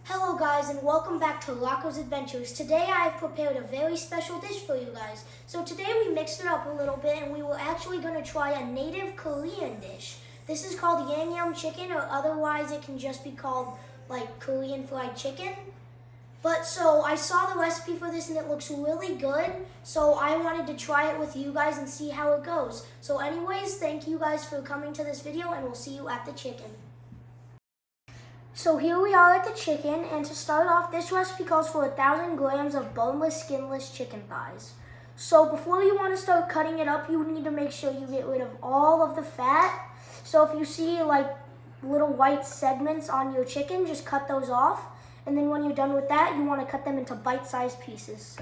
Hello guys and welcome back to Rocco's Adventures. Today I have prepared a very special dish for you guys. So today we mixed it up a little bit and we were actually going to try a native Korean dish. This is called Yangnyeom chicken, or otherwise it can just be called like Korean fried chicken. But so I saw the recipe for this and it looks really good. So I wanted to try it with you guys and see how it goes. So anyways, thank you guys for coming to this video and we'll see you at the chicken. So here we are at the chicken, and to start off, this recipe calls for 1,000 grams of boneless, skinless chicken thighs. So before you want to start cutting it up, you need to make sure you get rid of all of the fat. So if you see like little white segments on your chicken, just cut those off. And then when you're done with that, you want to cut them into bite-sized pieces.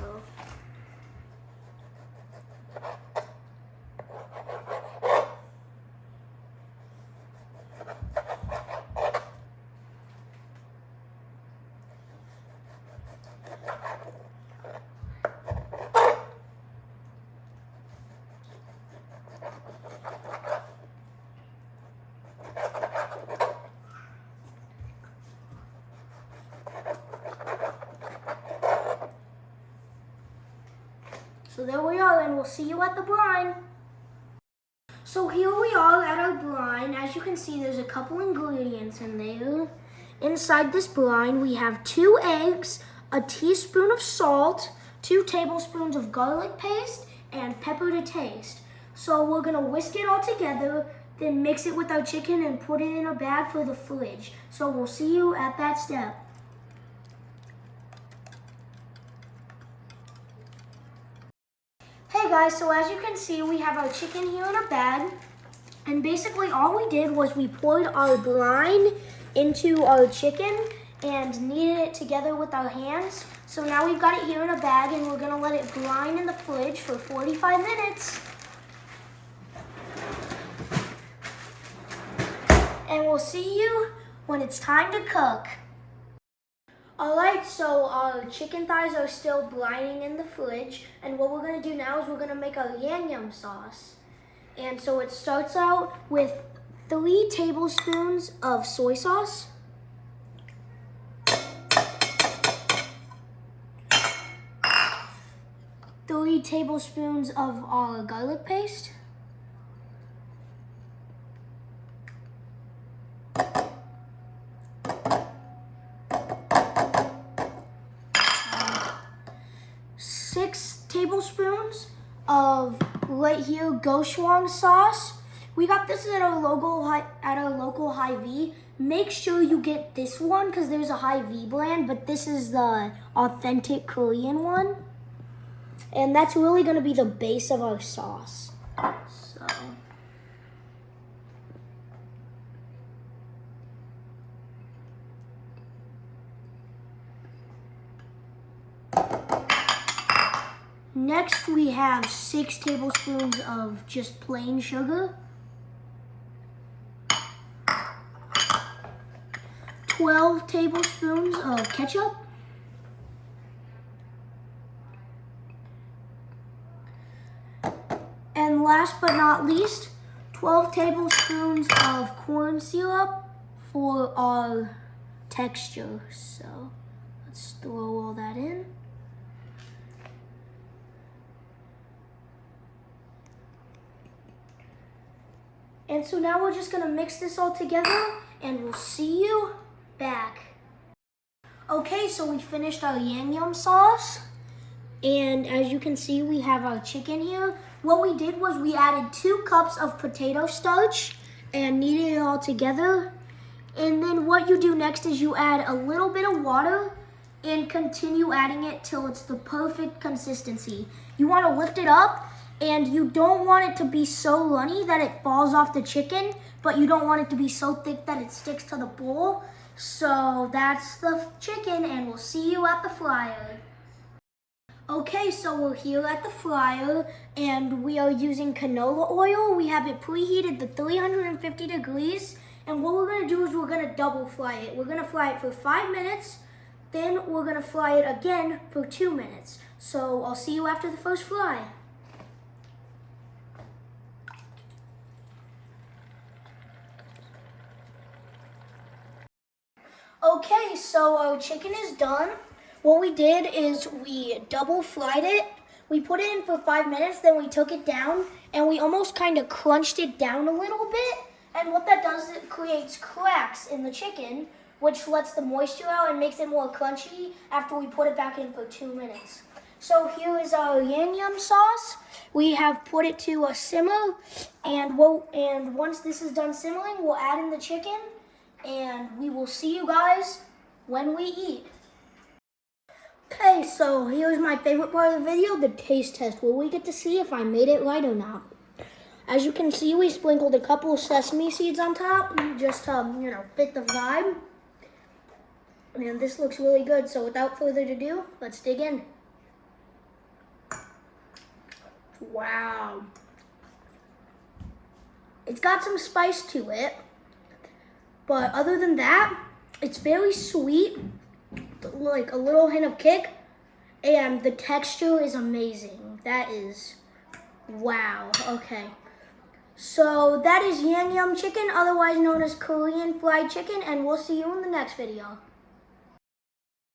So there we are, and we'll see you at the brine. So here we are at our brine. As you can see, there's a couple ingredients in there. Inside this brine, we have 2 eggs, a teaspoon of salt, 2 tablespoons of garlic paste, and pepper to taste. So we're gonna whisk it all together, then mix it with our chicken and put it in a bag for the fridge. So we'll see you at that step. Hey guys, so as you can see, we have our chicken here in a bag, and basically all we did was we poured our brine into our chicken and kneaded it together with our hands. So now we've got it here in a bag, and we're gonna let it brine in the fridge for 45 minutes. And we'll see you when it's time to cook. Alright, so our chicken thighs are still brining in the fridge, and what we're going to do now is we're going to make our Yangnyeom sauce. And so it starts out with 3 tablespoons of soy sauce, 3 tablespoons of our garlic paste, 6 tablespoons of right here gochujang sauce. We got this at our local Hy-Vee. Make sure you get this one because there's a Hy-Vee brand, but this is the authentic Korean one. And that's really going to be the base of our sauce. So next, we have 6 tablespoons of just plain sugar, 12 tablespoons of ketchup, and last but not least, 12 tablespoons of corn syrup for our texture. So let's throw all that in. And so now we're just gonna mix this all together and we'll see you back. Okay, so we finished our Yangnyeom sauce. And as you can see, we have our chicken here. What we did was we added 2 cups of potato starch and kneaded it all together. And then what you do next is you add a little bit of water and continue adding it till it's the perfect consistency. You wanna lift it up, and you don't want it to be so runny that it falls off the chicken, but you don't want it to be so thick that it sticks to the bowl. So that's the chicken, and we'll see you at the fryer. Okay, so we're here at the fryer, and we are using canola oil. We have it preheated to 350 degrees, and what we're gonna do is we're gonna double fry it. We're gonna fry it for 5 minutes, then we're gonna fry it again for 2 minutes. So I'll see you after the first fry. Okay, so our chicken is done. What we did is we double fried it. We put it in for 5 minutes, then we took it down, and we almost kind of crunched it down a little bit. And what that does is it creates cracks in the chicken, which lets the moisture out and makes it more crunchy after we put it back in for 2 minutes. So here is our Yangnyeom sauce. We have put it to a simmer, and once this is done simmering, we'll add in the chicken, and we will see you guys when we eat. Okay, so here's my favorite part of the video, the taste test, where we get to see if I made it right or not. As you can see, we sprinkled a couple of sesame seeds on top, just to, fit the vibe. And this looks really good, so without further ado, let's dig in. Wow. It's got some spice to it, but other than that, it's very sweet, like a little hint of kick, and the texture is amazing. That is, wow, okay. So that is Yangnyeom chicken, otherwise known as Korean fried chicken, and we'll see you in the next video.